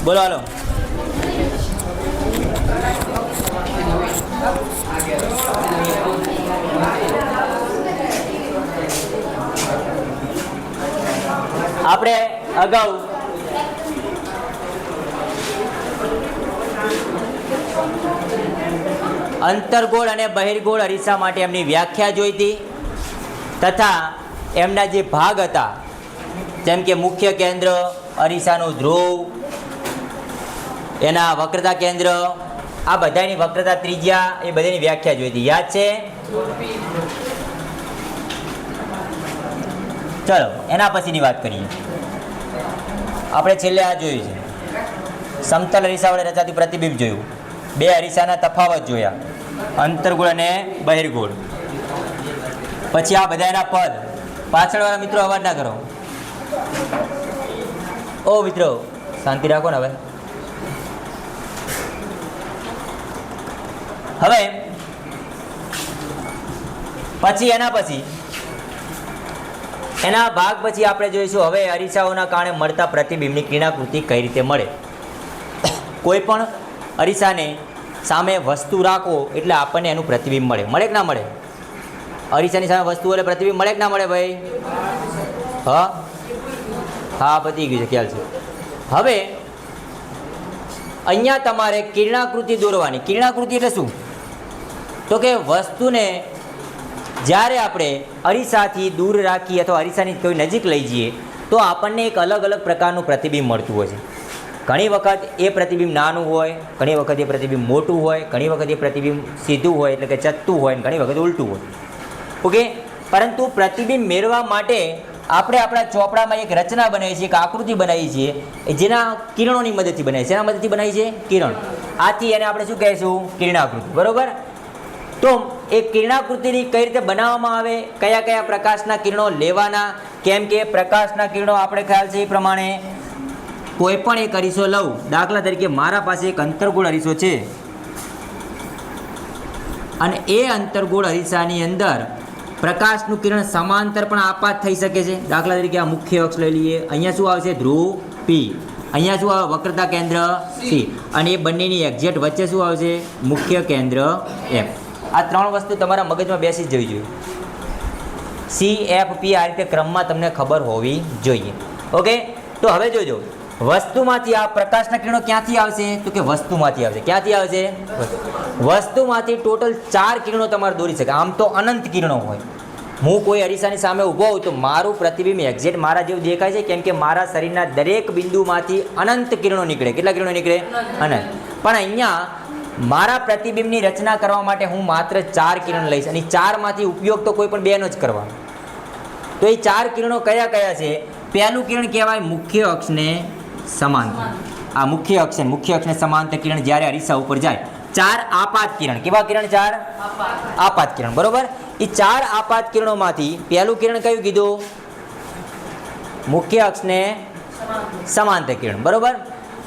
બોલો હાલો. આપણે અગાઉ અંતર્ગોળ અને બહિર્ગોળ અરીસા માટે એમની વ્યાખ્યા જોઈ હતી તથા એમના જે ભાગ હતા જેમ કે મુખ્ય કેન્દ્ર, અરીસાનું ધ્રુવ, એના વક્રતા કેન્દ્ર, આ બધાની વક્રતા ત્રિજ્યા, એ બધાની વ્યાખ્યા જોઈ હતી. યાદ છે? ચલો એના પછીની વાત કરીએ. આપણે છેલ્લે આ જોયું છે સમતલ અરીસા વડે રચાતું પ્રતિબિંબ જોયું, બે અરીસાના તફાવત જોયા, અંતર્ગોળ અને બહિર્ગોળ. પછી આ બધાના પદ. પાછળવાળા મિત્રો અવાજ ના કરો. ઓ મિત્રો શાંતિ રાખો ને. હવે પછી એના ભાગ પછી આપણે જોઈશું હવે અરીસાઓના કારણે મળતા પ્રતિબિંબની કિરણાકૃતિ કઈ રીતે મળે. કોઈ પણ અરીસાને સામે વસ્તુ રાખો એટલે આપણને એનું પ્રતિબિંબ મળે. મળે કે ના મળે? અરીસાની સામે વસ્તુ એટલે પ્રતિબિંબ મળે કે ના મળે ભાઈ? હા હા, પતી ગયું છે, ખ્યાલ છે. હવે અહીંયા તમારે કિરણાકૃતિ દોરવાની. કિરણાકૃતિ એટલે શું? તો કે વસ્તુને જ્યારે આપણે અરીસાથી દૂર રાખીએ અથવા અરીસાની કોઈ નજીક લઈ જઈએ તો આપણને એક અલગ અલગ પ્રકારનું પ્રતિબિંબ મળતું હોય છે. ઘણી વખત એ પ્રતિબિંબ નાનું હોય, ઘણી વખત એ પ્રતિબિંબ મોટું હોય, ઘણી વખત એ પ્રતિબિંબ સીધું હોય એટલે કે ચત્તું હોય, અને ઘણી વખત ઉલટું હોય. ઓકે, પરંતુ પ્રતિબિંબ મેળવવા માટે આપણે આપણા ચોપડામાં એક રચના બનાવી છે, એક આકૃતિ બનાવી છે, જેના કિરણોની મદદથી બનાવી છે. એના મદદથી બનાવી છે કિરણ. આથી એને આપણે શું કહીશું? કિરણાકૃતિ. બરોબર? તો એ કિરણાકૃતિની કઈ રીતે બનાવવામાં આવે, કયા કયા પ્રકાશના કિરણો લેવાના, કેમ કે પ્રકાશના કિરણો આપણે ખ્યાલ છે એ પ્રમાણે કોઈ પણ એક અરીસો લઉં, દાખલા તરીકે મારા પાસે એક અંતર્ગોળ અરીસો છે અને એ અંતર્ગોળ અરીસાની અંદર પ્રકાશનું કિરણ સમાંતર પણ આપાત થઈ શકે છે. દાખલા તરીકે આ મુખ્ય અક્ષ લઈ લઈએ. અહીંયા શું આવશે? ધ્રુવ P. અહીંયા શું આવે? વક્રતા કેન્દ્ર C. અને એ બંનેની એક્ઝેક્ટ વચ્ચે શું આવશે? મુખ્ય કેન્દ્ર F. આ ત્રણ વસ્તુ તમારા મગજમાં બેસી જ જવી જોઈએ. CFP આ રીતે ક્રમમાં તમને ખબર હોવી જોઈએ. ઓકે, તો હવે જોજો વસ્તુમાંથી આ પ્રકાશના કિરણો ક્યાંથી આવશે? તો કે વસ્તુમાંથી આવશે. ક્યાંથી આવશે? વસ્તુમાંથી ટોટલ 4 કિરણો તમારે દોરી શકે. આમ તો અનંત કિરણો હોય. હું કોઈ અરીસાની સામે ઊભો હોઉં તો મારું પ્રતિબિંબ એક્ઝેક્ટ મારા જેવું દેખાય છે, કેમ કે મારા શરીરના દરેક બિંદુમાંથી અનંત કિરણો નીકળે. કેટલા કિરણો નીકળે? અનંત. પણ અહીંયા મારા પ્રતિબિંબની રચના કરવા માટે હું માત્ર 4 કિરણ લઈશ અને 4માંથી ઉપયોગ તો કોઈ પણ બેનો જ કરવાનો. તો એ 4 કિરણો કયા કયા છે? પહેલું કિરણ કહેવાય મુખ્ય અક્ષને સમાંતર. આ મુખ્ય અક્ષને સમાંતર કિરણ જ્યારે અરીસા ઉપર જાય, 4 આપાત કિરણ. કેવા કિરણ? 4 આપાત કિરણ. બરોબર? એ 4 આપાત કિરણોમાંથી પહેલું કિરણ કયું કીધું? મુખ્ય અક્ષને સમાંતર કિરણ. બરોબર?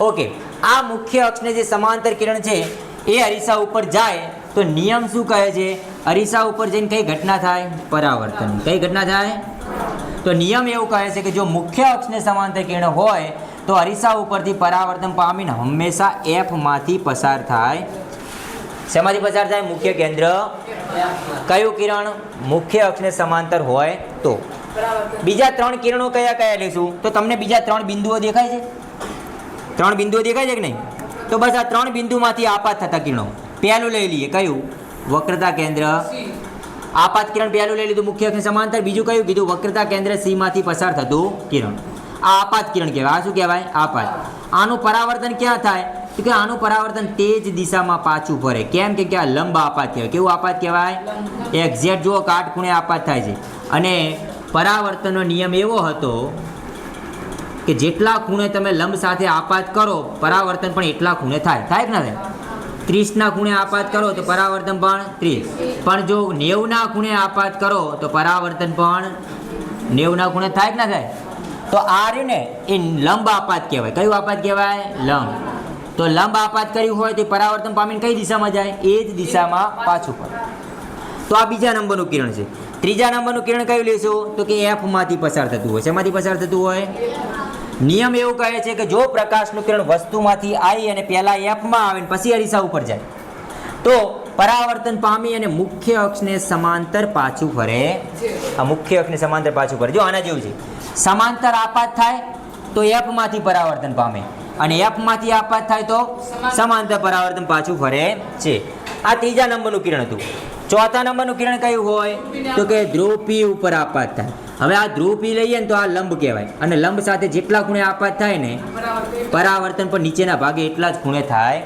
ઓકે, આ મુખ્ય અક્ષને જે સમાંતર કિરણ છે એ અરીસા ઉપર જાય તો નિયમ શું કહે છે? અરીસા ઉપર જઈને કઈ ઘટના થાય? પરાવર્તન. કઈ ઘટના થાય? તો નિયમ એવું કહે છે કે જો મુખ્ય અક્ષને સમાંતર કિરણ હોય તો અરીસા ઉપરથી પરાવર્તન પામીને હંમેશા F માંથી પસાર થાય. શેમાંથી પસાર થાય? મુખ્ય કેન્દ્ર. કયું કિરણ? મુખ્ય અક્ષને સમાંતર હોય તો. બીજા 3 કિરણો કયા કયા લઈશું? તો તમને બીજા 3 બિંદુઓ દેખાય છે? 3 બિંદુઓ દેખાય છે કે નહીં? તો બસ આ 3 બિંદુમાંથી આપાત થતા કિરણો. પહેલું લઈ લઈએ. કયું? વક્રતા કેન્દ્ર. આપાત કિરણ પહેલું લઈ લીધું, મુખ્ય અક્ષને સમાંતર. બીજું કયું કીધું? વક્રતા કેન્દ્ર C માંથી પસાર થતું કિરણ. આ આપાત કિરણ કહેવાય. આ શું કહેવાય? આપાત. આનું પરાવર્તન ક્યાં થાય? તો કે આનું પરાવર્તન તે જ દિશામાં પાછું ફરે. કેમ કે આ લંબ આપાત કહેવાય. કેવું આપાત કહેવાય? એક્ઝેક્ટ જુઓ, કાટખૂણે આપાત થાય છે. અને પરાવર્તનનો નિયમ એવો હતો કે જેટલા ખૂણે તમે લંબ સાથે આપાત કરો પરાવર્તન પણ એટલા ખૂણે થાય. થાય કે ના થાય? 30ના ખૂણે આપાત કરો તો પરાવર્તન પણ 30. પણ જો 90ના ખૂણે આપાત કરો તો પરાવર્તન પણ 90ના ખૂણે થાય કે ના થાય? તો આ રહ્યું ને એ લંબ આપાત કહેવાય. કયું આપાત કહેવાય? લંબ. તો લંબ આપાત કર્યું હોય તો પરાવર્તન પામીને કઈ દિશામાં જાય? એ જ દિશામાં પાછું ફરે. તો આ બીજા નંબરનું કિરણ છે. ત્રીજા નંબરનું કિરણ કયું લઈશું? તો કે F માંથી પસાર થતું હોય. શેમાંથી પસાર થતું હોય? નિયમ એવું કહે છે કે જો પ્રકાશનું કિરણ વસ્તુમાંથી આવી અને પહેલા એફમાં આવે ને પછી અરીસા ઉપર જાય તો પરાવર્તન પામી અને મુખ્ય અક્ષને સમાંતર પાછું ફરે. આ મુખ્ય અક્ષને સમાંતર પાછું ફરે. જો આના જેવું છે, સમાંતર આપાત થાય તો એફમાંથી પરાવર્તન પામે અને એફમાંથી આપાત થાય તો સમાંતર પરાવર્તન પાછું ફરે છે. આ ત્રીજા નંબરનું કિરણ હતું. ચોથા નંબરનું કિરણ કયું હોય તો કે ધ્રુવ પી ઉપર આપાત થાય. હવે આ ધ્રુવ પી લઈએ ને તો આ લંબ કહેવાય અને લંબ સાથે જેટલા ખૂણે આપાત થાય ને પરાવર્તન પણ નીચેના ભાગે એટલા જ ખૂણે થાય.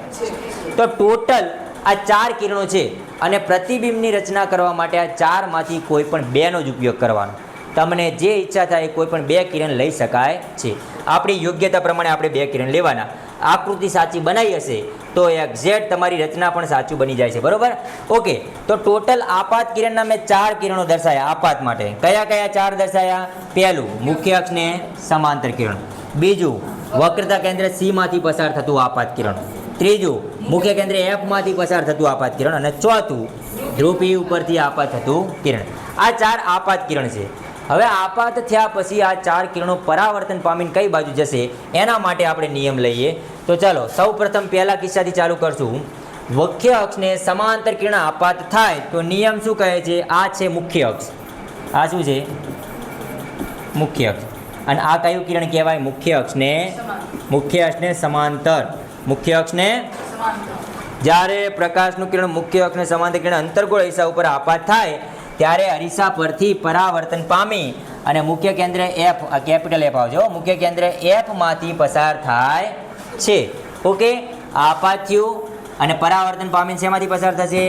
તો ટોટલ આ 4 કિરણો છે અને પ્રતિબિંબની રચના કરવા માટે આ 4માંથી કોઈ પણ 2નો જ ઉપયોગ કરવાનો. તમને જે ઈચ્છા થાય કોઈ પણ 2 કિરણ લઈ શકાય છે. આપણી યોગ્યતા પ્રમાણે આપણે 2 કિરણ લેવાના. આકૃતિ સાચી બનાવી હશે તો એક્ઝેક્ટ તમારી રચના પણ સાચું બની જાય છે. બરોબર? ઓકે, તો ટોટલ આપાત કિરણના મેં 4 કિરણો દર્શાયા આપાત માટે. કયા કયા 4 દર્શાયા? પહેલું, મુખ્ય અક્ષને સમાંતર કિરણ. બીજું, વક્રતા કેન્દ્ર સી માંથી પસાર થતું આપાત કિરણ. ત્રીજું, મુખ્ય કેન્દ્ર એફ માંથી પસાર થતું આપાત કિરણ. અને ચોથું, ધ્રુવ પી ઉપરથી આપાત થતું કિરણ. આ 4 આપાત કિરણ છે. હવે આપાત થયા પછી આ 4 કિરણો પરાવર્તન પામીને કઈ બાજુ જશે એના માટે આપણે નિયમ લઈએ. તો ચાલો સૌ પ્રથમ પહેલા કિસ્સાથી ચાલુ કરશું. મુખ્ય અક્ષને સમાંતર કિરણ આપાત થાય તો નિયમ શું કહે છે? આ છે મુખ્ય અક્ષ. આ શું છે? મુખ્ય અક્ષ. અને આ કયું કિરણ કહેવાય? મુખ્ય અક્ષને સમાંતર. મુખ્ય અક્ષને જ્યારે પ્રકાશનું કિરણ મુખ્ય અક્ષને સમાંતર કિરણ અંતર્ગોળ અરીસા ઉપર આપાત થાય ત્યારે અરીસા પરથી પરાવર્તન પામી અને મુખ્ય કેન્દ્ર એફ, કેપિટલ એફ આવજો, મુખ્ય કેન્દ્ર એફ માંથી પસાર થાય છે. ઓકે, આપાત થયું અને પરાવર્તન પામીને શેમાંથી પસાર થશે?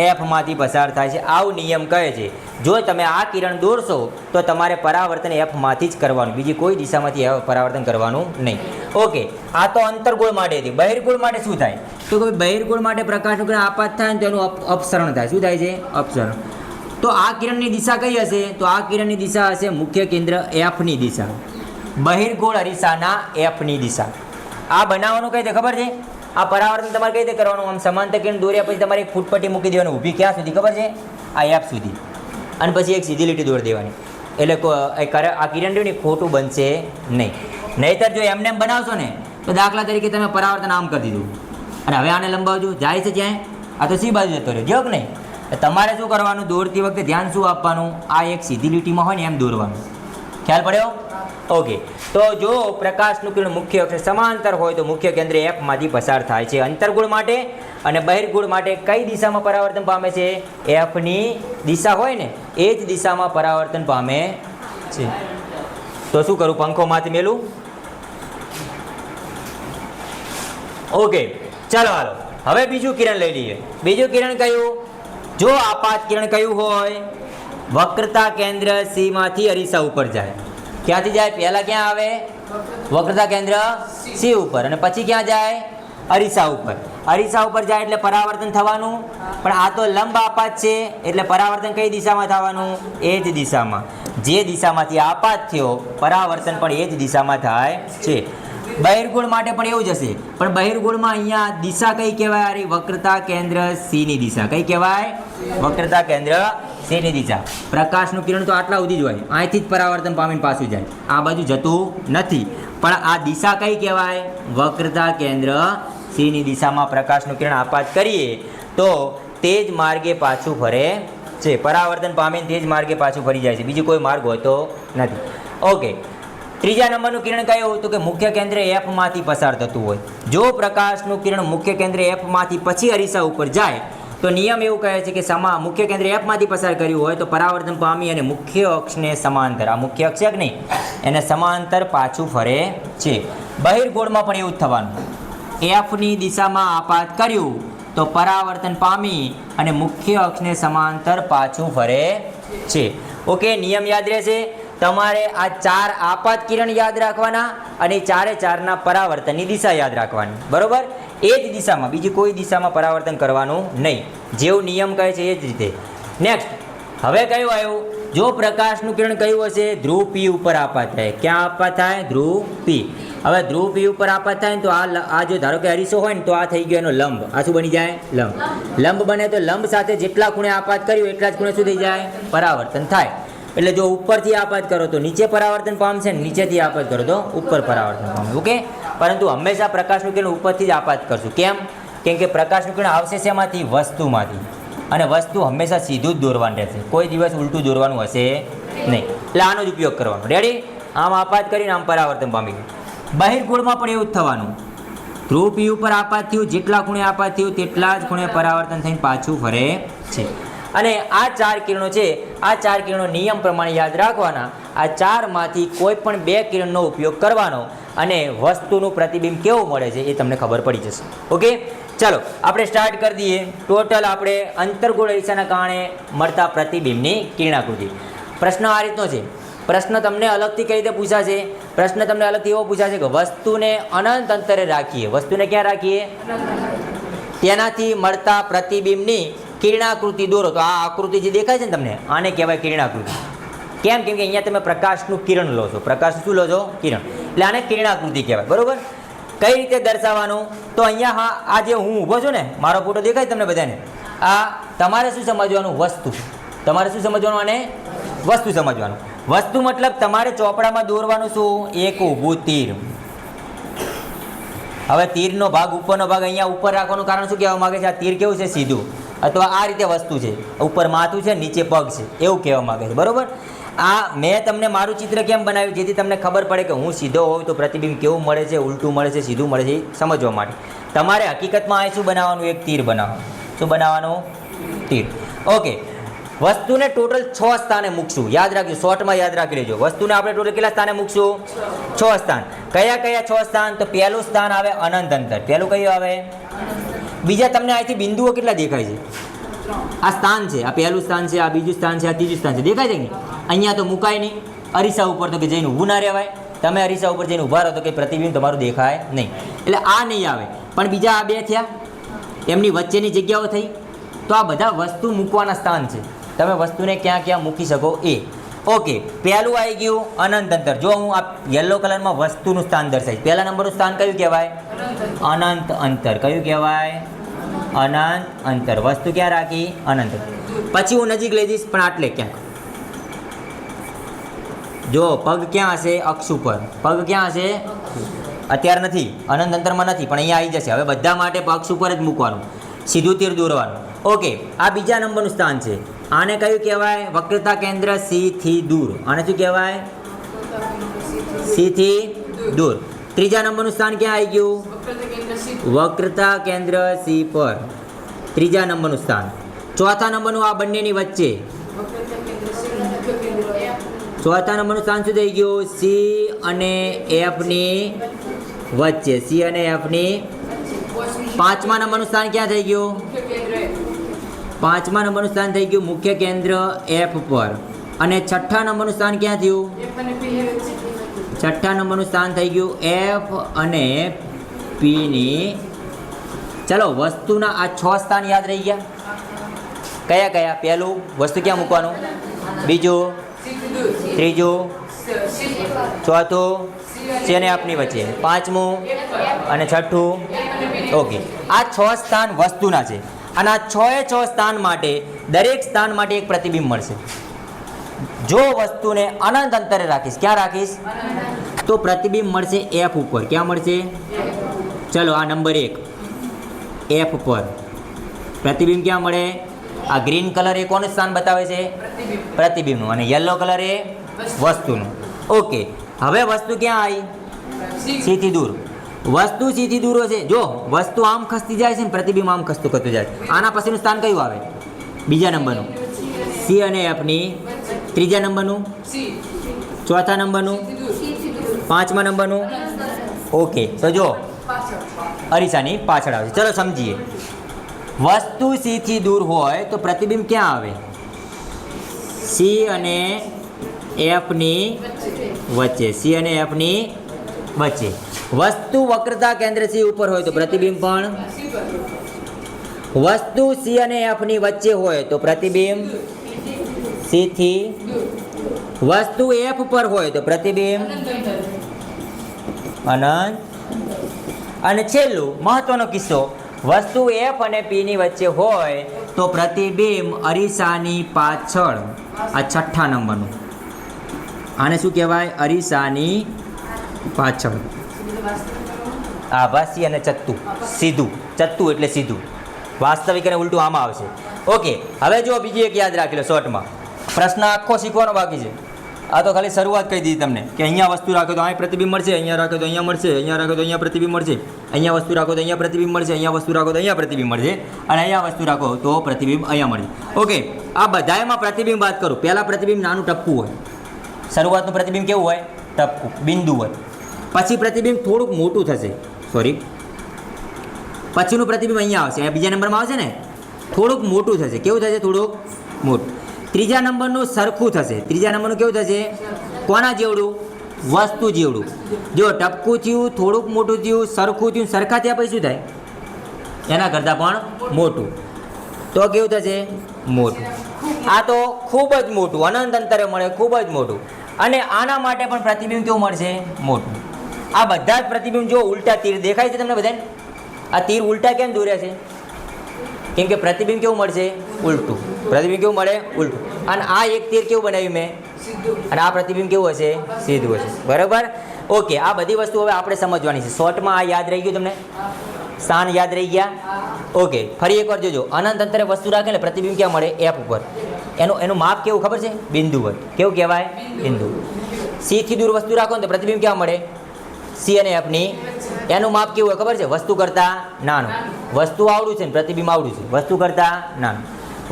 એફ માંથી પસાર થાય છે. આવું નિયમ કહે છે. જો તમે આ કિરણ દોરશો તો તમારે પરાવર્તન એફ માંથી જ કરવાનું, બીજી કોઈ દિશામાંથી પરાવર્તન કરવાનું નહીં. ઓકે, આ તો અંતર્ગોળ માટે હતી. બહિર્ગોળ માટે શું થાય? તો કે બહિર્ગોળ માટે પ્રકાશનું કિરણ આપાત થાય ને તેનું અપસરણ થાય. શું થાય છે? અપસરણ. તો આ કિરણની દિશા કઈ હશે? તો આ કિરણની દિશા હશે મુખ્ય કેન્દ્ર એફની દિશા, બહિર્ગોળ અરીસાના એફની દિશા. આ બનાવવાનું કઈ રીતે ખબર છે? આ પરાવર્તન તમારે કઈ રીતે કરવાનું? આમ સમાંતર કિરણ દોર્યા પછી તમારે એક ફૂટપટ્ટી મૂકી દેવાની ઊભી. ક્યાં સુધી ખબર છે? આ એફ સુધી. અને પછી એક સીધી લીટી દોરી દેવાની. એટલે આ કિરણ રહ્યું ને ખોટું બનશે નહીં. નહીંતર જો એમને એમ બનાવશો ને તો દાખલા તરીકે તમે પરાવર્તન આમ કરી દીધું અને હવે આને લંબાવજો, જાય છે ક્યાંય? આ તો સી બાજુ જતો રહ્યો, જો કે નહીં? તમારે શું કરવાનું? દોરતી વખતે ધ્યાન શું આપવાનું? આ એક સીધી લીટીમાં હોય ને એમ દોરવાનું. ખ્યાલ પડ્યો? ઓકે, તો જો પ્રકાશનું કિરણ મુખ્ય અક્ષને સમાંતર હોય તો મુખ્ય કેન્દ્ર એફ માંથી પસાર થાય છે અંતર્ગોળ માટે, અને બહિર્ગોળ માટે કઈ દિશામાં પરાવર્તન પામે છે? એફની દિશા હોય ને એ જ દિશામાં પરાવર્તન પામે છે. તો શું કરું? પંખો માંથી મેલું. ઓકે, ચાલો હાલો હવે બીજું કિરણ લઈ લઈએ. બીજું કિરણ કયું? જો આપાત કિરણ કયું હોય? વક્રતા કેન્દ્ર સી માંથી અરીસા ઉપર જાય. ક્યાંથી જાય? પહેલા ક્યાં આવે? વક્રતા કેન્દ્ર સી ઉપર, અને પછી ક્યાં જાય? અરીસા ઉપર. અરીસા ઉપર જાય એટલે પરાવર્તન થવાનું, પણ આ તો લંબ આપાત છે એટલે પરાવર્તન કઈ દિશામાં થવાનું? એ જ દિશામાં. જે દિશામાંથી આપાત થયો પરાવર્તન પણ એ જ દિશામાં થાય છે. બહિર્ગોળ માટે પણ એવું જ હશે, પણ બહિર્ગોળમાં અહીંયા દિશા કઈ કહેવાય? અરે વક્રતા કેન્દ્ર સી ની દિશા. કઈ કહેવાય? વક્રતા કેન્દ્ર સી ની દિશા. પ્રકાશનું કિરણ તો આટલા સુધી જ હોય, અહીંથી જ પરાવર્તન પામીને પાછું જાય, આ બાજુ જતું નથી. પણ આ દિશા કઈ કહેવાય? વક્રતા કેન્દ્ર સી ની દિશામાં પ્રકાશનું કિરણ આપાત કરીએ તો તે જ માર્ગે પાછું ફરે છે. પરાવર્તન પામીને તે જ માર્ગે પાછું ફરી જાય છે, બીજો કોઈ માર્ગ હોતો નથી. ઓકે, ત્રીજા નંબરનું કિરણ કયું? તો કે મુખ્ય કેન્દ્ર એફ માંથી પસાર થતું હોય. જો પ્રકાશનું કિરણ મુખ્ય કેન્દ્ર એફ માંથી પછી અરીસા ઉપર જાય તો નિયમ એવું કહે છે કે મુખ્ય કેન્દ્ર એફ માંથી પસાર કર્યું હોય તો પરાવર્તન પામી અને મુખ્ય અક્ષને સમાંતર, આ મુખ્ય અક્ષ છે કે નહીં, એને સમાંતર પાછું ફરે છે. બહિર્ગોળમાં પણ એવું જ થવાનું. એફની દિશામાં આપાત કર્યું તો પરાવર્તન પામી અને મુખ્ય અક્ષને સમાંતર પાછું ફરે છે. ઓકે, નિયમ યાદ રહેશે. તમારે આ 4 આપાત કિરણ યાદ રાખવાના અને 4 પરાવર્તનની દિશા યાદ રાખવાની. બરોબર? એ જ દિશામાં, બીજી કોઈ દિશામાં પરાવર્તન કરવાનું નહીં. જેવું નિયમ કહે છે એ જ રીતે. નેક્સ્ટ, હવે કયું આવ્યું? જો પ્રકાશનું કિરણ કયું હશે? ધ્રુવ પી ઉપર આપાત થાય. ક્યાં આપાત થાય? ધ્રુવ પી. હવે ધ્રુવ પી ઉપર આપાત થાય ને તો આ જો ધારો કે અરીસો હોય ને તો આ થઈ ગયો એનો લંબ. આ શું બની જાય? લંબ. લંબ બને તો લંબ સાથે જેટલા ખૂણે આપાત કર્યું એટલા જ ખૂણે શું થઈ જાય? પરાવર્તન થાય. એટલે જો ઉપરથી આપાત કરો તો નીચે પરાવર્તન પામશે, નીચેથી આપાત કરો તો ઉપર પરાવર્તન પામે. ઓકે, પરંતુ હંમેશા પ્રકાશનું કિરણ ઉપરથી જ આપાત કરશું. કેમ? કેમ કે પ્રકાશનું કિરણ આવશે શેમાંથી? વસ્તુમાંથી, અને વસ્તુ હંમેશા સીધું જ દોરવાનું રહેશે, કોઈ દિવસ ઉલટું દોરવાનું હશે નહીં. એટલે આનો જ ઉપયોગ કરવાનો. રેડી? આમ આપાત કરીને આમ પરાવર્તન પામી ગયું. બહિર્ગોળમાં પણ એવું જ થવાનું. ધ્રુવ પી ઉપર આપાત થયું, જેટલા ખૂણે આપાત થયું તેટલા જ ખૂણે પરાવર્તન થઈને પાછું ફરે છે. અને આ 4 કિરણો છે, આ 4 કિરણો નિયમ પ્રમાણે યાદ રાખવાના. આ 4માંથી કોઈ પણ 2 કિરણનો ઉપયોગ કરવાનો અને વસ્તુનું પ્રતિબિંબ કેવું મળે છે એ તમને ખબર પડી જશે. ઓકે, ચાલો આપણે સ્ટાર્ટ કરી દઈએ. ટોટલ આપણે અંતર્ગોળ અરીસાના કારણે મળતા પ્રતિબિંબની કિરણાકૃતિ. પ્રશ્ન આ રીતનો છે. પ્રશ્ન તમને અલગથી કઈ રીતે પૂછાશે? પ્રશ્ન તમને અલગથી એવો પૂછાશે કે વસ્તુને અનંત અંતરે રાખીએ. વસ્તુને ક્યાં રાખીએ? તેનાથી મળતા પ્રતિબિંબની કિરણાકૃતિ દોરો. તો આ આકૃતિ જે દેખાય છે ને તમને, આને કહેવાય કિરણાકૃતિ. કેમ? કેમ કે અહીંયા તમે પ્રકાશનું કિરણ લો છો. પ્રકાશ શું લો છો? કિરણ. એટલે આને કિરણાકૃતિ કહેવાય. બરોબર? કઈ રીતે દર્શાવવાનું? તો અહીંયા આ જે હું ઊભો છું ને, મારો ફોટો દેખાય તમને બધાને? આ તમારે શું સમજવાનું? વસ્તુ. તમારે શું સમજવાનું? આને વસ્તુ સમજવાનું. વસ્તુ મતલબ તમારે ચોપડામાં દોરવાનું શું? એક ઊભું તીર. હવે તીરનો ભાગ, ઉપરનો ભાગ અહીંયા ઉપર રાખવાનું કારણ શું કહેવા માંગે છે? આ તીર કેવું છે? સીધું. અથવા આ રીતે વસ્તુ છે, ઉપર માથું છે, નીચે પગ છે, એવું કહેવા માંગે છે. બરોબર? આ મેં તમને મારું ચિત્ર કેમ બનાવ્યું? જેથી તમને ખબર પડે કે હું સીધો હોઉં તો પ્રતિબિંબ કેવું મળે છે, ઉલટું મળે છે, સીધું મળે છે, એ સમજવા માટે. તમારે હકીકતમાં આ શું બનાવવાનું? એક તીર બનાવવાનું. શું બનાવવાનું? તીર. ઓકે, વસ્તુને ટોટલ 6 સ્થાને મૂકશું. યાદ રાખજો, શોર્ટમાં યાદ રાખી લેજો. વસ્તુને આપણે ટોટલ કેટલા સ્થાને મૂકશું? 6 સ્થાન. કયા કયા 6 સ્થાન? તો પહેલું સ્થાન આવે અનંત અંતર. પહેલું કયું આવે? બીજા તમને અહીંથી બિંદુઓ કેટલા દેખાય છે? આ સ્થાન છે, આ પહેલું સ્થાન છે, આ બીજું સ્થાન છે, આ ત્રીજું સ્થાન છે. દેખાય છે કે અહીંયા તો મુકાય નહીં. અરીસા ઉપર તો કે જઈને ઊભું ના રહેવાય. તમે અરીસા ઉપર જઈને ઊભા રહો તો કે પ્રતિબિંબ તમારું દેખાય નહીં. એટલે આ નહીં આવે. પણ બીજા આ 2 થયા, એમની વચ્ચેની જગ્યાઓ થઈ. તો આ બધા વસ્તુ મૂકવાના સ્થાન છે. તમે વસ્તુને ક્યાં ક્યાં મૂકી શકો એ. ઓકે, પહેલું આવી ગયું અનંત અંતર. જો હું આ યલો કલરમાં વસ્તુનું સ્થાન દર્શાવીશ. પહેલા નંબરનું સ્થાન કયું કહેવાય? અનંત અંતર. કયું કહેવાય? અનંત અંતર. વસ્તુ ક્યાં રાખી? અનંત. પછી હું નજીક લઈ જઈશ, પણ આટલે ક્યાંક. જો પગ ક્યાં હશે? અક્ષ ઉપર. પગ ક્યાં હશે? અત્યારે નથી, અનંત અંતરમાં નથી, પણ અહીંયા આવી જશે. હવે બધા માટે અક્ષ ઉપર જ મૂકવાનું, સીધું તીર દોરવાનું. ઓકે, આ બીજા નંબરનું સ્થાન છે. આને કયું કહેવાય? વક્રતા કેન્દ્ર સી થી દૂર. આને શું કહેવાય? સી થી દૂર. ત્રીજા નંબરનું સ્થાન ક્યાં આવી ગયું? વક્રતા કેન્દ્ર સી પર. ત્રીજા નંબરનું સ્થાન. ચોથા નંબરનું આ બંનેની વચ્ચે. ચોથા નંબરનું સ્થાન શું થઈ ગયું? સી અને એફની વચ્ચે. સી અને એફની. પાંચમા નંબરનું સ્થાન ક્યાં થઈ ગયું? પાંચમા નંબરનું સ્થાન થઈ ગયું મુખ્ય કેન્દ્ર એફ પર. અને છઠ્ઠા નંબરનું સ્થાન ક્યાં થયું? છઠ્ઠા નંબરનું સ્થાન થઈ ગયું એફ અને પીની. ચલો, વસ્તુના આ 6 સ્થાન યાદ રહી ગયા. કયા કયા? પહેલું, વસ્તુ ક્યાં મૂકવાનું? બીજું, ત્રીજું, ચોથું, સી અને એફની વચ્ચે. પાંચમું અને છઠ્ઠું. ઓકે, આ 6 સ્થાન વસ્તુના છે. અને આ 6 સ્થાન માટે, દરેક સ્થાન માટે એક પ્રતિબિંબ મળશે. જો વસ્તુને અનંત અંતરે રાખીશ, ક્યાં રાખીશ? તો પ્રતિબિંબ મળશે એફ ઉપર. ક્યાં મળશે? ચલો, આ નંબર 1 એફ પર પ્રતિબિંબ ક્યાં મળે? આ ગ્રીન કલર એ કોનું સ્થાન બતાવે છે? પ્રતિબિંબનું. અને યલો કલર એ વસ્તુનું. ઓકે, હવે વસ્તુ ક્યાં આવી? સી થી દૂર. વસ્તુ સી થી દૂર છે. જો વસ્તુ આમ ખસતી જાય છે ને પ્રતિબિંબ આમ ખસતું જાય છે. આના પછીનું સ્થાન કયું આવે? બીજા નંબરનું. સી અને એફની. ત્રીજા નંબરનું. ચોથા નંબરનું. પાંચમા નંબરનું. ઓકે, તો જો અરીસાની પાછળ આવે છે. ચલો સમજીએ. વસ્તુ સી થી દૂર હોય તો પ્રતિબિંબ ક્યાં આવે? સી અને એફની વચ્ચે. સી અને એફની વચ્ચે. વસ્તુ વક્રતા કેન્દ્ર સી ઉપર હોય તો પ્રતિબિંબ પણ. વસ્તુ સી અને એફની વચ્ચે હોય તો પ્રતિબિંબ સી થી. વસ્તુ એફ પર હોય તો પ્રતિબિંબ અનંત. અને છેલ્લું મહત્વનો કિસ્સો, વસ્તુ એફ અને પી ની વચ્ચે હોય તો પ્રતિબિંબ અરીસાની પાછળ, આ છઠ્ઠા નંબરનું, આને શું કહેવાય? અરીસાની પાછળ. આભાસી અને ચત્તુ, સીધું. ચત્તુ એટલે સીધું, વાસ્તવિક અને ઉલટું આમાં આવશે. ઓકે, હવે જો બીજી એક યાદ રાખી લો શોર્ટમાં. પ્રશ્ન આખો શીખવાનો બાકી છે. આ તો ખાલી શરૂઆત કહી દીધી તમને કે અહીંયા વસ્તુ રાખો તો અહીં પ્રતિબિંબ મળશે, અહીંયા રાખો તો અહીંયા મળશે, અહીંયા રાખો તો અહીંયા પ્રતિબિંબ મળશે, અહીંયા વસ્તુ રાખો તો અહીંયા પ્રતિબિંબ મળશે, અહીંયા વસ્તુ રાખો તો અહીંયા પ્રતિબિંબ મળશે, અને અહીંયા વસ્તુ રાખો તો પ્રતિબિંબ અહીંયા મળશે. ઓકે, આ બધામાં પ્રતિબિંબ વાત કરું. પહેલાં પ્રતિબિંબ નાનું ટપકું હોય. શરૂઆતનું પ્રતિબિંબ કેવું હોય? ટપકું, બિંદુ હોય. પછી પ્રતિબિંબ થોડુંક મોટું થશે, સોરી, પછીનું પ્રતિબિંબ અહીંયા આવશે, અહીંયા બીજા નંબરમાં આવશે ને, થોડુંક મોટું થશે. કેવું થશે? થોડુંક મોટું. ત્રીજા નંબરનું સરખું થશે. ત્રીજા નંબરનું કેવું થશે? કોના જેવડું? વસ્તુ જેવડું. જો ટપકું થયું, થોડુંક મોટું થયું, સરખું થયું, સરખા થયા પછી શું થાય? એના કરતાં પણ મોટું. તો કેવું થશે? મોટું. આ તો ખૂબ જ મોટું, અનંત અંતરે મળે, ખૂબ જ મોટું. અને આના માટે પણ પ્રતિબિંબ કેવું મળશે? મોટું. આ બધા જ પ્રતિબિંબ જો ઉલટા તીર દેખાય છે તમને બધાને? આ તીર ઉલટા કેમ દોર્યા છે? કેમ કે પ્રતિબિંબ કેવું મળશે? ઉલટું. પ્રતિબિંબ કેવું મળે? ઉલટું. અને આ એક તીર કેવું બનાવ્યું મેં? અને આ પ્રતિબિંબ કેવું હશે? સીધું હશે. બરાબર? ઓકે, આ બધી વસ્તુ હવે આપણે સમજવાની છે. શોર્ટમાં આ યાદ રહી ગયું તમને? સ્થાન યાદ રહી ગયા? ઓકે, ફરી એકવાર જોજો. અનંત અંતરે વસ્તુ રાખે એટલે પ્રતિબિંબ ક્યાં મળે? એફ ઉપર. એનું માપ કેવું ખબર છે? બિંદુ હોય. કેવું કહેવાય? બિંદુ. સી થી દૂર વસ્તુ રાખો ને તો પ્રતિબિંબ ક્યાં મળે? સી અને એફની. એનું માપ કેવું હોય ખબર છે? વસ્તુ કરતાં નાનું. વસ્તુ આવડું છે ને પ્રતિબિંબ આવડું છે, વસ્તુ કરતાં નાનું.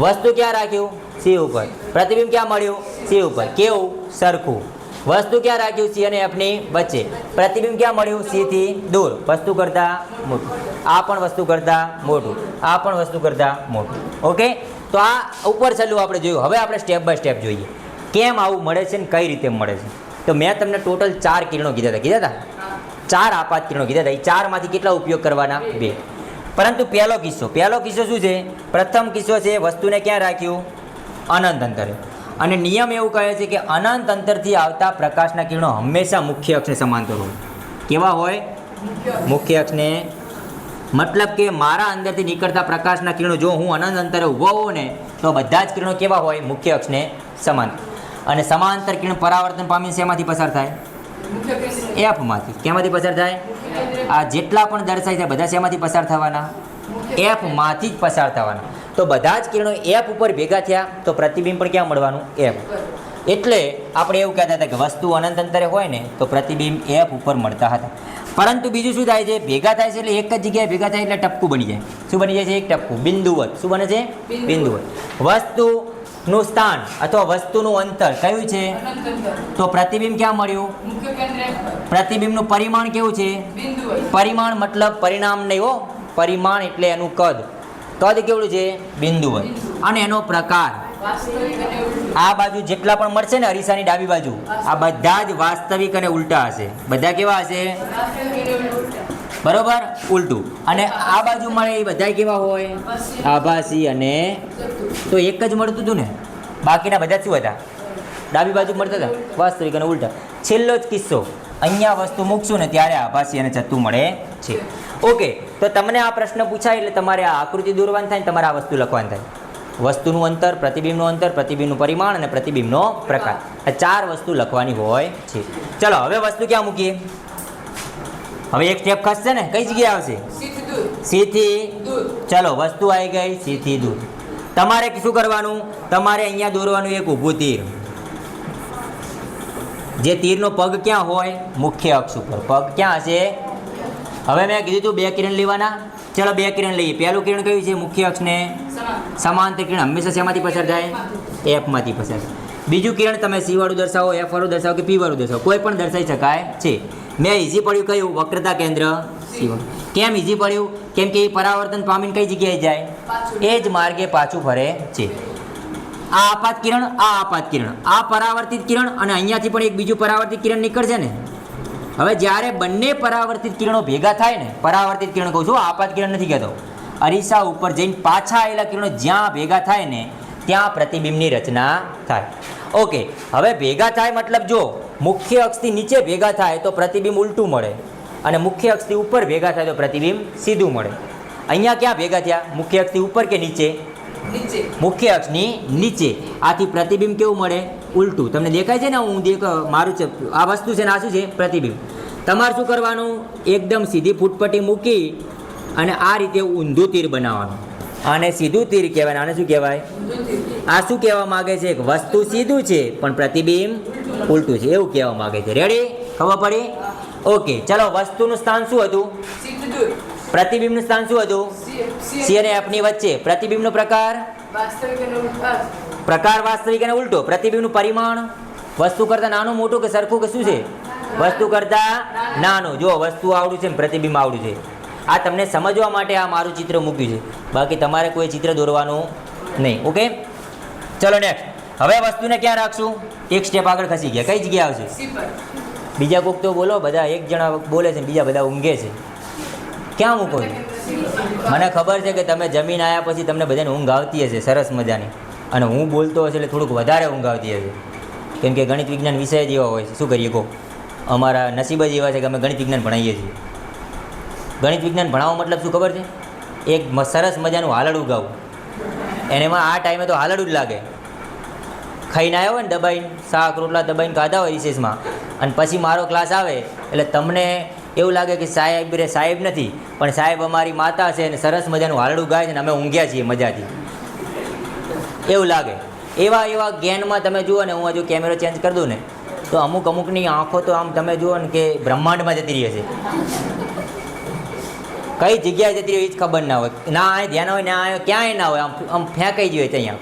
વસ્તુ ક્યાં રાખ્યું? સી ઉપર. પ્રતિબિંબ ક્યાં મળ્યું? સી ઉપર. કેવું? સરખું. વસ્તુ ક્યાં રાખ્યું? સી અને એફની વચ્ચે. પ્રતિબિંબ ક્યાં મળ્યું? સી થી દૂર, વસ્તુ કરતાં મોટું. આ પણ વસ્તુ કરતાં મોટું, આ પણ વસ્તુ કરતાં મોટું. ઓકે, તો આ ઉપર છેલ્લું આપણે જોયું. હવે આપણે સ્ટેપ બાય સ્ટેપ જોઈએ કેમ આવું મળે છે ને કઈ રીતે મળે છે. તો મેં તમને ટોટલ 4 કિરણો કીધા હતા. 4 આપાત કિરણો કીધા હતા. એ 4માંથી કેટલા ઉપયોગ કરવાના? 2. પરંતુ પહેલો કિસ્સો શું છે? પ્રથમ કિસ્સો છે વસ્તુને ક્યાં રાખ્યું? અનંત અંતરે. અને નિયમ એવું કહે છે કે અનંત અંતરથી આવતા પ્રકાશના કિરણો હંમેશા મુખ્ય અક્ષને સમાંતર હોય. કેવા હોય? મુખ્ય અક્ષને. મતલબ કે મારા અંદરથી નીકળતા પ્રકાશના કિરણો જો હું અનંત અંતરે ઊભો હોઉં ને તો બધા જ કિરણો કેવા હોય? મુખ્ય અક્ષને સમાંતર. અને સમાંતર કિરણ પરાવર્તન પામીને શેમાંથી પસાર થાય? એફમાંથી. કેમાંથી પસાર થાય? આ જેટલા પણ દર્શાય છે બધા શેમાંથી પસાર થવાના? એફમાંથી જ પસાર થવાના. તો બધા જ કિરણો એફ ઉપર ભેગા થયા તો પ્રતિબિંબ પણ ક્યાં મળવાનું? એફ. એટલે આપણે એવું કહેતા હતા કે વસ્તુ અનંત અંતરે હોય ને તો પ્રતિબિંબ એફ ઉપર મળતા હતા. પરંતુ બીજું શું થાય છે? ભેગા થાય છે એટલે એક જ જગ્યાએ ભેગા થાય એટલે ટપકું બની જાય. શું બની જાય છે? એક ટપકું, બિંદુવત. શું બને છે? બિંદુવત. વસ્તુનું સ્થાન અથવા વસ્તુનું અંતર કયું છે? તો પ્રતિબિંબ ક્યાં મળ્યું? પ્રતિબિંબનું પરિમાણ કેવું છે? પરિમાણ મતલબ પરિણામ નહીં હો. પરિમાણ એટલે એનું કદ. કદ કેવડું છે? બિંદુવત. અને એનો પ્રકાર આ બાજુ જેટલા પણ મળશે ને અરીસાની ડાબી બાજુ, આ બધા જ વાસ્તવિક અને ઉલટા હશે. બધા કેવા હશે? બરોબર, ઉલટું. અને આ બાજુ મળે એ બધા કેવા હોય? આભાસી અને. તો એક જ મળતું હતું ને, બાકીના બધા શું હતા? ડાબી બાજુ મળતા હતા, વાસ્તવિક અને ઉલટા. છેલ્લો જ કિસ્સો, અહીંયા વસ્તુ મૂકશું ને ત્યારે આભાસી અને ચત્તુ મળે છે. ઓકે, તો તમને આ પ્રશ્ન પૂછાય એટલે તમારે આ આકૃતિ દોરવાની થાય, તમારે આ વસ્તુ લખવાની થાય. વસ્તુનું અંતર, પ્રતિબિંબનું અંતર, પ્રતિબિંબનું પરિમાણ અને પ્રતિબિંબનો પ્રકાર. આ 4 વસ્તુ લખવાની હોય છે. ચલો હવે વસ્તુ ક્યાં મૂકીએ? હવે એક સ્ટેપ ખસશે ને, કઈ જગ્યાએ આવશે? સી થી દૂર. ચલો વસ્તુ આવી ગઈ સી થી દૂર. તમારે શું કરવાનું? તમારે અહીંયા દોરવાનું એક ઊભું તીર. જે તીરનો પગ ક્યાં હોય? મુખ્ય અક્ષ ઉપર. પગ ક્યાં હશે? હવે મેં કીધું તું 2 કિરણ લેવાના. ચલો 2 કિરણ લઈએ. પહેલું કિરણ કયું છે? મુખ્ય અક્ષને સમાંતર કિરણ હંમેશા શેમાંથી પસાર થાય? એફમાંથી પસાર થાય. બીજું કિરણ તમે સી વાળું દર્શાવો, એફ વાળું દર્શાવો કે પી વાળું દર્શાવો, કોઈ પણ દર્શાવી શકાય છે. મેં ઇઝી પડ્યું કયું? વક્રતા કેન્દ્ર સી વાળું. કેમ ઇઝી પડ્યું? કેમ કે એ પરાવર્તન પામીને કઈ જગ્યાએ જાય? એ જ માર્ગે પાછું ફરે છે. આ આપાત કિરણ, આ આપાત કિરણ, આ પરાવર્તિત કિરણ અને અહીંયાથી પણ એક બીજું પરાવર્તિત કિરણ નીકળશે ને. હવે જ્યારે બંને પરાવર્તિત કિરણો ભેગા થાય ને, પરાવર્તિત કિરણ કહું છું, આપાત કિરણ નથી કહેતો, અરીસા ઉપર જઈને પાછા આવેલા કિરણો જ્યાં ભેગા થાય ને ત્યાં પ્રતિબિંબની રચના થાય. ઓકે, હવે ભેગા થાય મતલબ જો મુખ્ય અક્ષથી નીચે ભેગા થાય તો પ્રતિબિંબ ઉલટું મળે અને મુખ્ય અક્ષથી ઉપર ભેગા થાય તો પ્રતિબિંબ સીધું મળે. અહીંયા ક્યાં ભેગા થયા? મુખ્ય અક્ષથી ઉપર કે નીચે? મુખ્ય અક્ષની નીચે. આથી પ્રતિબિંબ કેવું મળે? ઉલટું. તમને દેખાય છે ને, હું મારું છે આ વસ્તુ છે ને આ શું છે? પ્રતિબિંબ. તમારે શું કરવાનું? એકદમ સીધી ફૂટપટ્ટી મૂકી અને આ રીતે ઊંધું તીર બનાવવાનું. આને સીધું તીર કહેવાય. આને શું કહેવાય? આ શું કહેવા માગે છે? એક વસ્તુ સીધું છે પણ પ્રતિબિંબ ઉલટું છે, એવું કહેવા માગે છે. રેડી? ખબર પડી? ઓકે, ચલો. વસ્તુનું સ્થાન શું હતું? પ્રતિબિંબનું સ્થાન શું હતું? સી અને એફ ની વચ્ચે. પ્રતિબિંબનો પ્રકાર વાસ્તવિક અને ઉલટો. પ્રતિબિંબનું પરિમાણ વસ્તુ કરતા નાનું મોટું કે સરખું કે શું છે? વસ્તુ કરતા નાનું. જો વસ્તુ આવડું છે, પ્રતિબિંબ આવડું છે. આ તમને સમજવા માટે આ મારું ચિત્ર મૂક્યું છે, બાકી તમારે કોઈ ચિત્ર દોરવાનું નહીં. ઓકે, ચલો નેક્સ્ટ. હવે વસ્તુને ક્યાં રાખશું? એક સ્ટેપ આગળ ખસી ગયા. કઈ જગ્યાએ આવશે? બીજા કોક તો બોલો. બધા એક જણા બોલે છે, બીજા બધા ઊંઘે છે. ક્યાં મૂકો છો? મને ખબર છે કે તમે જમીન આવ્યા પછી તમને બધાને ઊંઘ આવતી હશે સરસ મજાની, અને હું બોલતો હશે એટલે થોડુંક વધારે ઊંઘ આવતી હશે, કેમ કે ગણિત વિજ્ઞાન વિષય જ એવા હોય છે. શું કરીએ કહો? અમારા નસીબ જ એવા છે કે અમે ગણિત વિજ્ઞાન ભણાવીએ છીએ. ગણિત વિજ્ઞાન ભણાવવા મતલબ શું ખબર છે? એક સરસ મજાનું હાલડું ગાવું. એમાં આ ટાઈમે તો હાલડું જ લાગે. ખાઈને આવ્યો હોય ને દબાઈને, શાક રોટલા દબાઈને ખાધા હોય રિસેસમાં, અને પછી મારો ક્લાસ આવે એટલે તમને એવું લાગે કે સાહેબ નથી, પણ સાહેબ અમારી માતા છે અને સરસ મજાનું હાલડું ગાય છે ને અમે ઊંઘ્યા છીએ મજાથી, એવું લાગે. એવા જ્ઞાનમાં તમે જુઓ ને, હું હજુ કેમેરો ચેન્જ કરી દઉં ને તો અમુકની આંખો તો આમ તમે જુઓ ને કે બ્રહ્માંડમાં જતી રહી હશે. કઈ જગ્યાએ જતી રહી એ જ ખબર ના હોય. ના આ ધ્યાન હોય, ના ક્યાંય ના હોય, આમ ફેંકાઈ જોઈએ ત્યાં.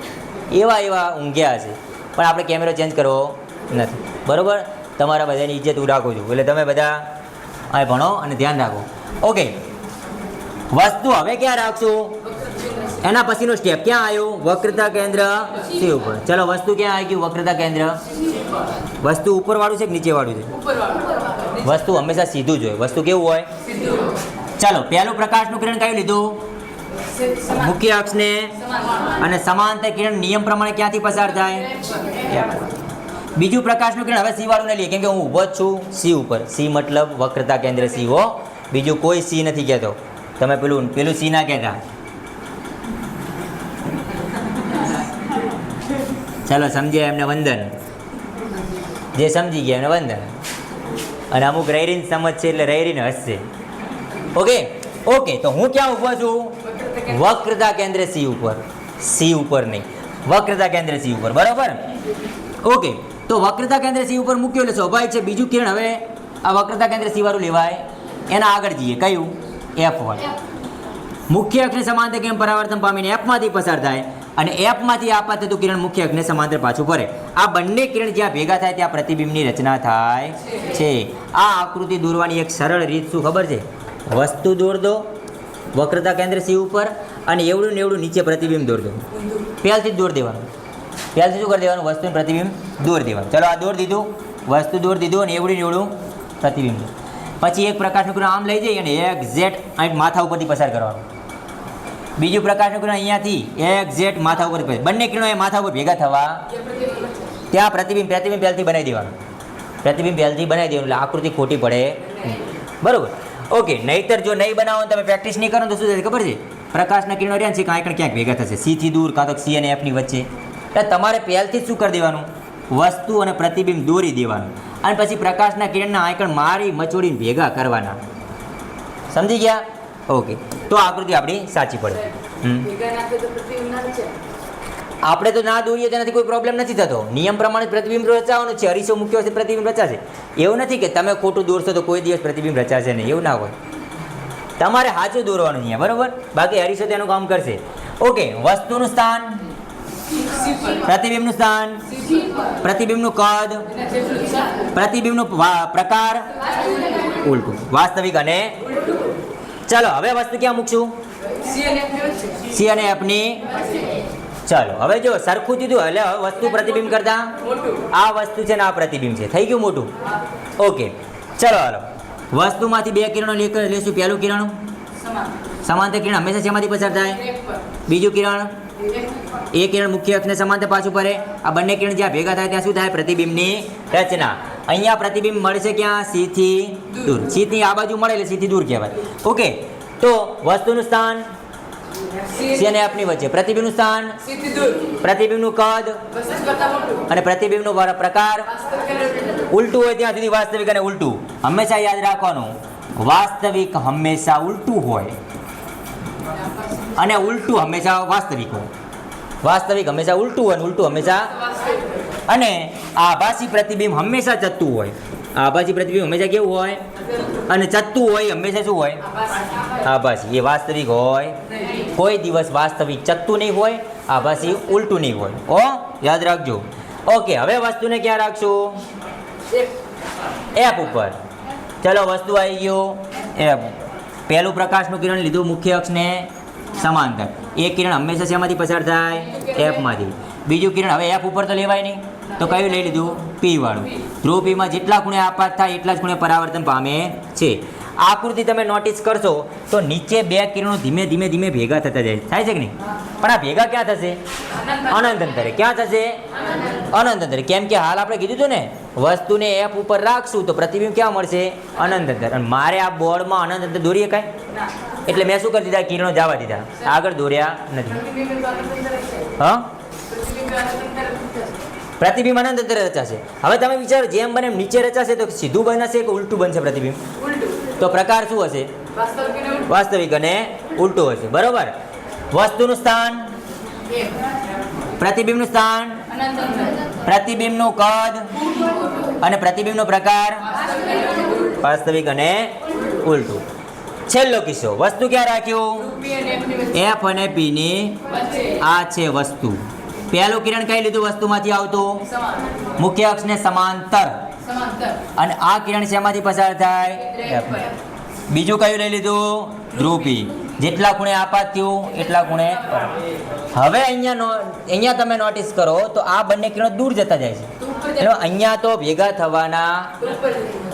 એવા ઊંઘ્યા હશે. પણ આપણે કેમેરો ચેન્જ કરવો નથી, બરાબર? તમારા બધાની ઇજ્જત હું રાખું છું, એટલે તમે બધા આ ભણો અને ધ્યાન રાખો. ઓકે, વસ્તુ હવે ક્યાં રાખશું? એના પછીનો સ્ટેપ ક્યાં આવ્યું? વક્રતા કેન્દ્ર સી ઉપર. ચલો, વસ્તુ ક્યાં આવી ગયું? વક્રતા કેન્દ્ર. વસ્તુ ઉપર વાળું છે કે નીચે વાળું છે? વસ્તુ હંમેશા સીધું જ હોય. વસ્તુ કેવું હોય? ચાલો, પહેલું પ્રકાશનું કિરણ કયું લીધું? મુખ્ય અક્ષને અને સમાંતર કિરણ નિયમ પ્રમાણે ક્યાંથી પસાર થાય? બીજું પ્રકાશનું કિરણ હવે સી વાળું નહીં લઈએ, કેમ કે હું ઊભો જ છું સી ઉપર. સી મતલબ વક્રતા કેન્દ્ર સી હો, બીજું કોઈ સી નથી કહેતો. તમે પેલું સી ના કહેતા. ચાલો, સમજ્યા એમને વંદન. જે સમજી ગયા એમને વંદન. અને અમુક રૈરીન સમજ છે એટલે રૈરીન હસશે. ઓકે, તો હું ક્યાં ઊભો છું? વક્રતા કેન્દ્ર સી ઉપર. સી ઉપર નહીં, વક્રતા કેન્દ્ર સી ઉપર, બરાબર? ઓકે, તો વક્રતા કેન્દ્ર સી ઉપર મૂક્યો એટલે સ્વાભાવિક છે બીજું કિરણ હવે આ વક્રતા કેન્દ્ર સી વાળું લેવાય. એના આગળ જઈએ. કયું? F1. મુખ્ય અક્ષને સમાંતર કિરણ પરાવર્તન પામીને Fમાંથી પસાર થાય અને Fમાંથી આપાત થતું કિરણ મુખ્ય અક્ષને સમાંતર પાછું ફરે. આ બંને કિરણ જ્યાં ભેગા થાય ત્યાં પ્રતિબિંબની રચના થાય છે. આ આકૃતિ દોરવાની એક સરળ રીત શું ખબર છે? વસ્તુ દોર દો વક્રતા કેન્દ્ર સી ઉપર અને એવડું ને એવડું નીચે પ્રતિબિંબ દોર દો. પહેલથી જ દોર દેવાનું. પહેલથી શું કરી દેવાનું? વસ્તુનું પ્રતિબિંબ દોર દેવાનું. ચલો, આ દોર દીધું, વસ્તુ દોર દીધું અને એવડું ને એવડું પ્રતિબિંબ. પછી એક પ્રકાશનું કિરણ આમ લઈ જઈએ અને એક્ઝેક્ટ અહીં માથા ઉપરથી પસાર કરવાનું. બીજું પ્રકાશનું કિરણ અહીંયાથી એક્ઝેક્ટ માથા ઉપર. બંને કિરણો એ માથા ઉપર ભેગા થવા ત્યાં પ્રતિબિંબ પહેલથી બનાવી દેવાનું. પ્રતિબિંબ પહેલથી બનાવી દેવાનું એટલે આકૃતિ ખોટી પડે, બરાબર? ઓકે, નહીતર જો નહીં બનાવો તમે પ્રેક્ટિસ નહીં કરો તો શું થશે ખબર છે? પ્રકાશના કિરણો રહ્યા છે ક્યાંક ભેગા થશે સીથી દૂર, કાં તો સી અને એફની વચ્ચે. એટલે તમારે પહેલથી જ શું કરી દેવાનું? વસ્તુ અને પ્રતિબિંબ દોરી દેવાનું અને પછી પ્રકાશના કિરણના આંકણ મારી મચોડીને ભેગા કરવાના. સમજી ગયા? ઓકે, તો આકૃતિ આપણી સાચી પડે. આપણે તો ના દોરીએ તેનાથી કોઈ પ્રોબ્લેમ નથી થતો. નિયમ પ્રમાણે પ્રતિબિંબ રચાવાનું છે. અરીસો મૂક્યો છે, પ્રતિબિંબ રચાશે. એવું નથી કે તમે ખોટું દોરશો તો કોઈ દિવસ પ્રતિબિંબ રચાશે નહીં, એવું ના હોય. તમારે સાચું દોરવાનું અહીંયા, બરાબર? બાકી અરીસો તેનું કામ કરશે. ઓકે, વસ્તુનું સ્થાન, પ્રતિબિંબનું સ્થાન, પ્રતિબિંબનું કદ, પ્રતિબિંબનો પ્રકાર, ઉલટું, વાસ્તવિક અને ચાલો હવે વસ્તુ ક્યાં મૂકશું? સી અને એફની. ચાલો હવે જો સરખું દીધું એટલે હવે વસ્તુ પ્રતિબિંબ કરતા આ વસ્તુ છે ને આ પ્રતિબિંબ છે, થઈ ગયું મોટું. ઓકે, ચલો હાલો, વસ્તુમાંથી બે કિરણો લેશું. પહેલું કિરણ સમાંતર કિરણ હંમેશા શેમાંથી પસાર થાય? બીજું કિરણ, એ કિરણ મુખ્ય અક્ષને સમાંતર પાછું ફરે. આ બંને કિરણ જ્યાં ભેગા થાય ત્યાં શું થાય? પ્રતિબિંબની રચના. અહીંયા પ્રતિબિંબ મળશે ક્યાં? સી થી દૂર. સી થી આ બાજુ મળે એટલે સી થી દૂર કહેવાય. ઓકે, તો વસ્તુનું સ્થાન સી અને એફની વચ્ચે. પ્રતિબિંબનું સ્થાન, પ્રતિબિંબનું કદ અને પ્રતિબિંબનો પ્રકાર ઉલટું હોય ત્યાં સુધી વાસ્તવિક અને ઉલટું. હંમેશા યાદ રાખવાનું, વાસ્તવિક હંમેશા ઉલટું હોય અને ઉલટું હંમેશા વાસ્તવિક હોય. વાસ્તવિક હંમેશા ઉલટું હોય અને ઉલટું હંમેશા. અને આભાસી પ્રતિબિંબ હંમેશા ચત્તું હોય. આભાસી પ્રતિબિંબ હંમેશા કેવું હોય અને ચત્તું હોય. હંમેશા શું હોય? આભાસી. એ વાસ્તવિક હોય કોઈ દિવસ વાસ્તવિક ચત્તું નહીં હોય, આભાસી ઉલટું નહીં હોય. ઓ યાદ રાખજો. ઓકે, હવે વસ્તુને ક્યાં રાખશું? એફ ઉપર. ચલો, વસ્તુ આવી ગયો એફ. પહેલું પ્રકાશનું કિરણ લીધું મુખ્ય અક્ષને સમાંતર. એક કિરણ હંમેશા શેમાંથી પસાર થાય? એફમાંથી. બીજું કિરણ હવે એફ ઉપર તો લેવાય નહીં, તો કયું લઈ લીધું? પી વાળું. ધ્રુવ પીમાં જેટલા ખૂણે આપાત થાય એટલા જ ખૂણે પરાવર્તન પામે છે. આકૃતિ તમે નોટિસ કરશો તો નીચે બે કિરણો ધીમે ધીમે ધીમે ભેગા થતા જાય. થાય છે કે નહીં? પણ આ ભેગા ક્યાં થશે? અનંત અંતરે. ક્યાં થશે? અનંત અંતરે. કેમ કે હાલ આપણે કીધું હતું ને, વસ્તુને એફ ઉપર રાખશું તો પ્રતિબિંબ ક્યાં મળશે? અનંત અંતર. અને મારે આ બોર્ડમાં અનંત અંતર દોરીએ કાંઈ, એટલે મેં શું કરી દીધા? કિરણો જવા દીધા, આગળ દોર્યા નથી. હા, પ્રતિબિંબ અનંત અંતરે રચાશે. હવે તમે વિચારો, જેમ બને એમ નીચે રચાશે તો સીધું બનશે કે ઉલટું બનશે પ્રતિબિંબ? તો પ્રકાર શું હશે? વાસ્તવિક અને ઉલટું હશે. બરોબર. વસ્તુનું સ્થાન, પ્રતિબિંબનું સ્થાન, પ્રતિબિંબનું કદ અને પ્રતિબિંબનો પ્રકાર વાસ્તવિક અને ઉલટું. છેલ્લો કિસ્સો, વસ્તુ ક્યાં રાખ્યું? એફ અને પી ની આ છે વસ્તુ. પહેલું કિરણ કઈ લીધું? વસ્તુમાંથી આવતું મુખ્ય અક્ષને સમાંતર. અને આ કિરણ શેમાંથી પસાર થાય? એફ. બીજું કયું લઈ લીધું? ધ્રુવી. જેટલા ખૂણે આપાત થયું એટલા ખૂણે. હવે અહીંયા તમે નોટિસ કરો તો આ બંને કિરણો દૂર જતા જાય છે. એટલે અહીંયા તો ભેગા થવાના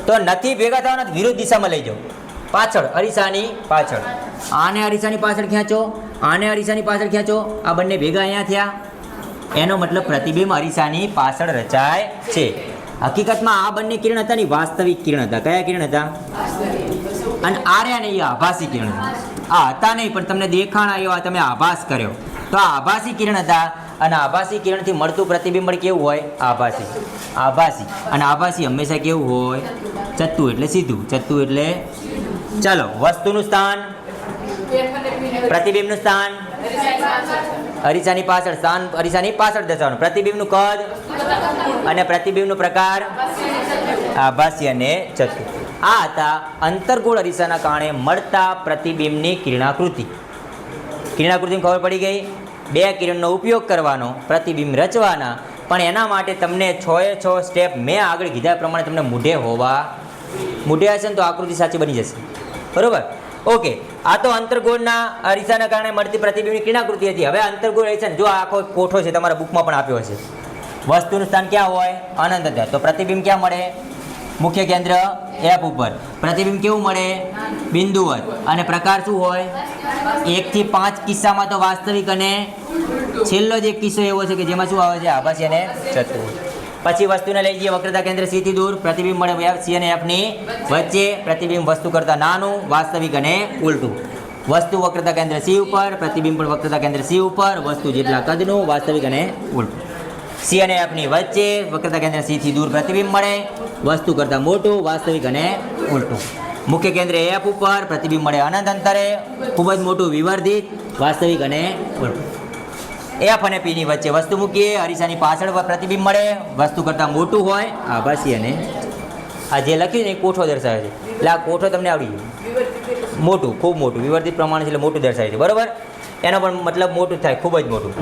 તો નથી, ભેગા થવાના વિરુદ્ધ દિશામાં લઈ જાઓ. પાછળ, અરીસાની પાછળ. આને અરીસાની પાછળ ખેંચો, આને અરીસાની પાછળ ખેંચો. આ બંને ભેગા અહીંયા થયા. એનો મતલબ પ્રતિબિંબ અરીસાની પાછળ રચાય છે. હકીકતમાં આ બંને કિરણ હતા ને વાસ્તવિક કિરણ હતા. કયા કિરણ હતા? અને આર્યા ને એ આભાસી કિરણ. આ હતા નહીં પણ તમને દેખાણ આવ્યો, તમે આભાસ કર્યો તો આ આભાસી કિરણ હતા. અને આભાસી કિરણથી મળતું પ્રતિબિંબ કેવું હોય? આભાસી. આભાસી અને આભાસી હંમેશા કેવું હોય? ચત્તું એટલે સીધું, ચત્તું એટલે. ચાલો, વસ્તુનું સ્થાન, પ્રતિબિંબનું સ્થાન અરીસાની પાછળ. સ્થાન અરીસાની પાછળ દર્શાવવાનું. પ્રતિબિંબનું કદ અને પ્રતિબિંબનો પ્રકાર આભાસી અને ચત્તુ. આ હતા અંતર્ગોળ અરીસાના કારણે મળતા પ્રતિબિંબની કિરણાકૃતિ. કિરણાકૃતિમાં ખબર પડી ગઈ. બે કિરણનો ઉપયોગ કરવાનો, પ્રતિબિંબ રચવાના. પણ એના માટે તમને 6 સ્ટેપ મેં આગળ કીધા પ્રમાણે તમને મૂઢે હશે ને તો આકૃતિ સાચી બની જશે. બરોબર. ઓકે, આ તો અંતર્ગોળના અરીસાના કારણે મળતી પ્રતિબિંબની કિરણાકૃતિ હતી. હવે અંતર્ગોળ અરીસા, જો આખો કોઠો છે તમારા બુકમાં પણ આપ્યો હશે. વસ્તુનું સ્થાન ક્યાં હોય? અનંત અંતર. તો પ્રતિબિંબ ક્યાં મળે? મુખ્ય કેન્દ્ર એફ ઉપર. પ્રતિબિંબ કેવું મળે? બિંદુવત. અને પ્રકાર શું હોય? 1 થી 5 કિસ્સામાં તો વાસ્તવિક અને છેલ્લો જ એક કિસ્સો એવો છે કે જેમાં શું આવે છે? આભાસી અને ચત્તુ. પછી વસ્તુને લઈ જઈએ વક્રતા કેન્દ્ર સી થી દૂર. પ્રતિબિંબ મળે સી અને એફ ની વચ્ચે. પ્રતિબિંબ વસ્તુ કરતા નાનું, વાસ્તવિક અને ઉલટું. વસ્તુ વક્રતા કેન્દ્ર સી ઉપર, પ્રતિબિંબ પણ વક્રતા કેન્દ્ર સી ઉપર. વસ્તુ જેટલા કદનું, વાસ્તવિક અને ઉલટું. સી અને એફ ની વચ્ચે વક્રતા કેન્દ્ર સી થી દૂર પ્રતિબિંબ મળે. વસ્તુ કરતા મોટું, વાસ્તવિક અને ઉલટું. મુખ્ય કેન્દ્ર એફ ઉપર પ્રતિબિંબ મળે અનંત અંતરે, ખૂબ જ મોટું વિવર્ધિત, વાસ્તવિક અને ઉલટું. એફ અને પી ની વચ્ચે વસ્તુ મૂકીએ. અરીસાની પાછળ પ્રતિબિંબ મળે. વસ્તુ કરતાં મોટું હોય, આભાસી અને. આ જે લખ્યું ને એ કોઠો દર્શાવે છે. એટલે આ કોઠો તમને આવડી ગયો. મોટું, ખૂબ મોટું, વિવર્ધિત પ્રમાણ છે એટલે મોટું દર્શાવે છે. બરાબર. એનો પણ મતલબ મોટું થાય, ખૂબ જ મોટું.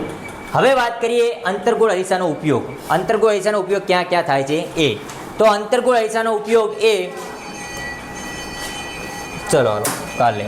હવે વાત કરીએ અંતર્ગોળ અરીસાનો ઉપયોગ. અંતર્ગોળ અરીસાનો ઉપયોગ ક્યાં ક્યાં થાય છે એ. તો અંતર્ગોળ અરીસાનો ઉપયોગ એ, ચલો હાલો કાલે